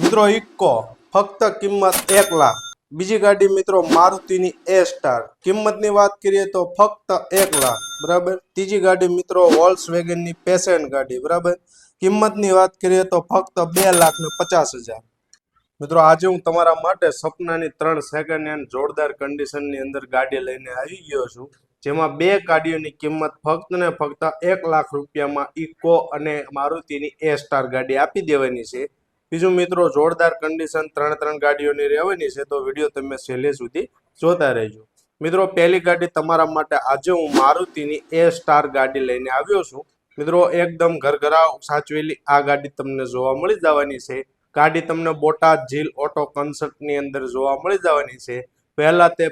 મિત્રો ઇક્કો ફક્ત કિંમત 1 લાખ। બીજી ગાડી મિત્રો મારુતિની એ સ્ટાર, કિંમતની વાત કરીએ તો ફક્ત 1 લાખ બરાબર। ત્રીજી ગાડી મિત્રો વોલ્ક્સવેગનની પેશન્ટ ગાડી બરાબર, કિંમતની વાત કરીએ તો ફક્ત 2,50,000। મિત્રો આજે હું તમારા માટે સપનાની 3 સેકન્ડ હેન્ડ જોરદાર કન્ડિશનની અંદર ગાડી લઈને આવી ગયો છું, જેમાં બે ગાડીઓની કિંમત ફક્ત ને ફક્ત 1 લાખ રૂપિયામાં ઇકો અને મારુતિની એ સ્ટાર ગાડી આપી દેવાની છે। બીજું મિત્રો જોરદાર કન્ડિશન ત્રણ ગાડીઓની રહેવાની છે, તો વિડીયો તમે છેલ્લે સુધી જોતા રહેજો। મિત્રો પહેલી ગાડી તમારા માટે આજે હું મારુતિની એ સ્ટાર ગાડી લઈને આવ્યો છું। મિત્રો એકદમ ઘરઘરાવ સાચવેલી આ ગાડી તમને જોવા મળી જવાની છે। ગાડી તમને બોટાદ જીલ ઓટો કન્સલ્ટની અંદર જોવા મળી જવાની છે।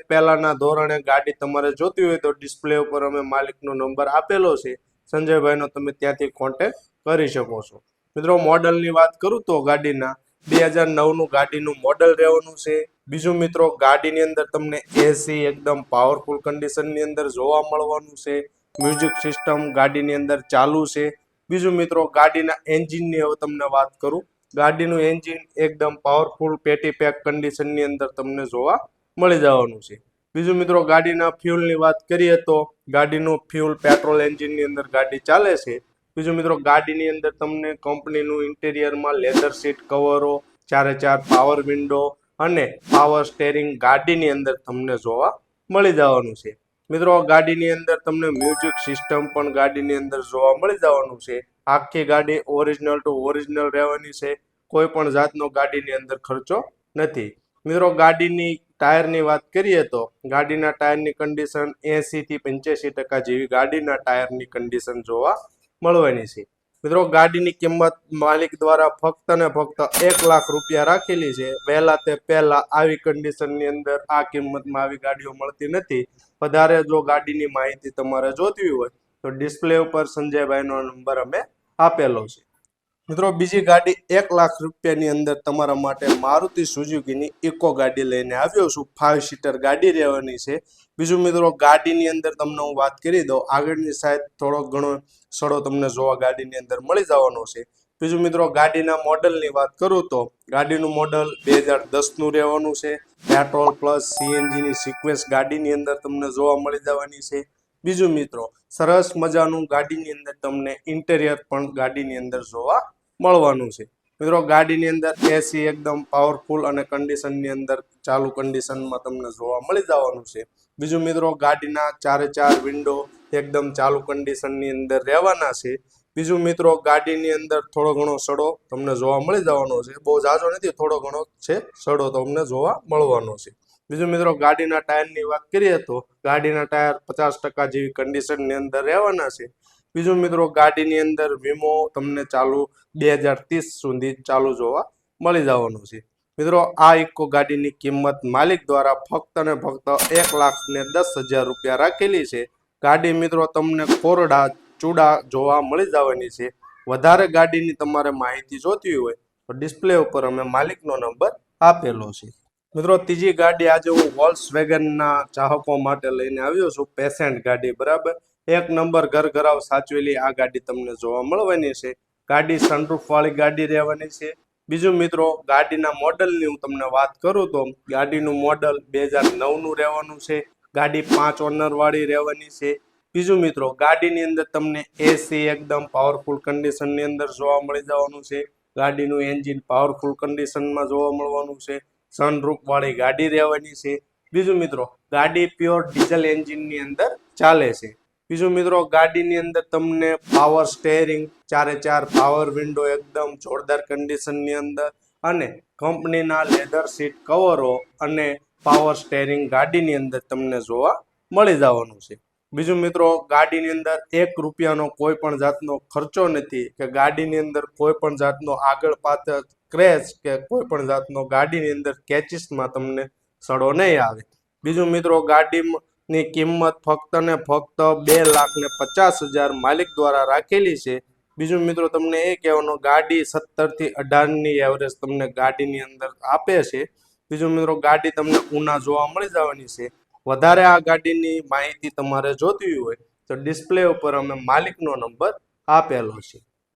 પહેલાના ધોરણે ગાડી તમારે જોતી હોય તો ડિસ્પ્લે ઉપર અમે માલિકનો નંબર આપેલો છે, સંજયભાઈનો તમે ત્યાંથી કોન્ટેક્ટ કરી શકો છો। મિત્રો મોડલની વાત કરું તો ગાડીના 2009નું ગાડીનું મોડલ રહેવાનું છે। બીજું મિત્રો ગાડીની અંદર તમને એસી એકદમ પાવરફુલ કન્ડિશનની અંદર જોવા મળવાનું છે। મ્યુઝિક સિસ્ટમ ગાડીની અંદર ચાલુ છે। બીજું મિત્રો ગાડીના એન્જિનની હવે તમને વાત કરું, ગાડીનું એન્જિન એકદમ પાવરફુલ પેટી પેક કન્ડિશનની અંદર તમને જોવા મળી જવાનું છે। બીજું મિત્રો ગાડીના ફ્યુલની વાત કરીએ તો ગાડીનું ફ્યુલ પેટ્રોલ એન્જિનની અંદર ગાડી ચાલે છે। બીજું મિત્રો ગાડીની અંદર તમને કંપનીનું ઇન્ટિરિયરમાં લેધર સીટ કવરો, 4x4 પાવર વિન્ડો અને પાવર સ્ટેરિંગ ગાડીની અંદર તમને જોવા મળી જવાનું છે। મિત્રો ગાડીની અંદર તમને મ્યુઝિક સિસ્ટમ પણ ગાડીની અંદર જોવા મળી જવાનું છે। આખી ગાડી ઓરિજિનલ ટુ ઓરિજિનલ રહેવાની છે, કોઈ પણ જાતનો ગાડીની અંદર ખર્ચો નથી। મિત્રો ગાડીની ટાયરની વાત કરીએ તો ગાડીના ટાયરની કન્ડિશન 80 થી 85% જેવી ગાડીના ટાયરની કન્ડિશન જોવા મળવાની છે। મિત્રો ગાડીની કિંમત માલિક દ્વારા ફક્ત ને ફક્ત 1 લાખ રૂપિયા રાખેલી છે। પહેલા આવી કન્ડિશનની અંદર આ કિંમતમાં આવી ગાડીઓ મળતી નથી। વધારે જો ગાડીની માહિતી તમારે જોતી હોય તો ડિસ્પ્લે ઉપર સંજયભાઈનો નંબર અમે આપેલો છે। મિત્રો બીજી ગાડી 1 લાખ રૂપિયાની અંદર તમારા માટે મારુતિ સુઝુકીની ઇકો ગાડી લઈને આવ્યો છું। 5 સીટર ગાડી રહેવાની છે। બીજું મિત્રો ગાડીની અંદર તમને હું વાત કરી દઉં, આગળની સાઈડ થોડો ઘણો સડો તમને જોવા ગાડીની અંદર મળી જવાનો છે। બીજું મિત્રો ગાડીના મોડલની વાત કરું તો ગાડીનું મોડલ 2010નું રહેવાનું છે। પેટ્રોલ પ્લસ સીએનજીની સિક્વેન્સ ગાડીની અંદર તમને જોવા મળી જવાની છે। બીજું મિત્રો સરસ મજાનું ગાડીની અંદર તમને ઇન્ટેરિયર પણ ગાડીની અંદર જોવા મળવાનું છે। મિત્રો ગાડીની અંદર એસી એકદમ પાવરફુલ અને કન્ડિશનની અંદર ચાલુ કન્ડિશનમાં તમને જોવા મળી જવાનું છે। બીજું મિત્રો ગાડીના 4x4 વિન્ડો એકદમ ચાલુ કન્ડિશનની અંદર રહેવાના છે। બીજું મિત્રો ગાડીની અંદર થોડો ઘણો સડો તમને જોવા મળી જવાનો છે, બહુ ઝાઝો નથી, થોડો ઘણો છે સડો તમને જોવા મળવાનો છે। બીજું મિત્રો ગાડીના ટાયરની વાત કરીએ તો ગાડીના ટાયર 50% જેવી કન્ડિશનની અંદર રહેવાના છે। બીજું મિત્રો ગાડીની અંદર વીમો તમને ચાલુ 2030 સુધી ચાલુ જોવા મળી જવાનું છે। મિત્રો આ ઇકો ગાડીની કિંમત માલિક દ્વારા ફક્ત ને ફક્ત 1,10,000 રૂપિયા રાખેલી છે। ગાડી મિત્રો તમને કોરડા ચૂડા જોવા મળી જવાની છે। વધારે ગાડીની તમારે માહિતી જોતી હોય તો ડિસ્પ્લે ઉપર અમે માલિકનો નંબર આપેલો છે। મિત્રો ત્રીજી ગાડી આજે હું વોલ્ક્સવેગનના ચાહકો માટે લઈને આવ્યો છું, પેશન્ટ ગાડી બરાબર। એક નંબર ઘરઘરાવ સાચવેલી આ ગાડી તમને જોવા મળવાની છે। ગાડી સનરૂફ વાળી ગાડી રહેવાની છે। બીજું મિત્રો ગાડીના મોડલની હું તમને વાત કરું તો ગાડીનું મોડલ 2009નું રહેવાનું છે। ગાડી 5 ઓનર વાળી રહેવાની છે। બીજું મિત્રો ગાડીની અંદર તમને એસી એકદમ પાવરફુલ કન્ડિશનની અંદર જોવા મળી જવાનું છે। ગાડીનું એન્જિન પાવરફુલ કન્ડિશનમાં જોવા મળવાનું છે। સનરૂફ વાળી ગાડી રહેવાની છે। બીજું મિત્રો ગાડી પ્યોર ડીઝલ એન્જિનની અંદર ચાલે છે। બીજું મિત્રો ગાડીની અંદર તમને power steering, 4x4 power window એકદમ જોરદાર કન્ડિશનની અંદર અને કંપનીના લેધર સીટ કવરો અને પાવર સ્ટેરિંગ ગાડીની અંદર તમને જોવા મળી જવાનું છે। બીજું મિત્રો ગાડીની અંદર 1 રૂપિયાનો કોઈ પણ જાતનો ખર્ચો નથી, કે ગાડીની અંદર કોઈ પણ જાતનો આગળ પાછળ ક્રેશ કે કોઈ પણ જાતનો ગાડીની અંદર કેચીસમાં તમને સડો નહીં આવે। બીજું મિત્રો ગાડીની કિંમત ફક્ત ને ફક્ત 2,50,000 માલિક દ્વારા રાખેલી છે। બીજું મિત્રો તમને એ કહેવાનું, ગાડી 17 થી 18ની એવરેજ તમને ગાડીની અંદર આપે છે। બીજું મિત્રો ગાડી તમને ઉના જોવા મળી જવાની છે। વધારે આ ગાડીની માહિતી તમારે જોતી હોય તો ડિસ્પ્લે ઉપર અમે માલિકનો નંબર આપેલો છે।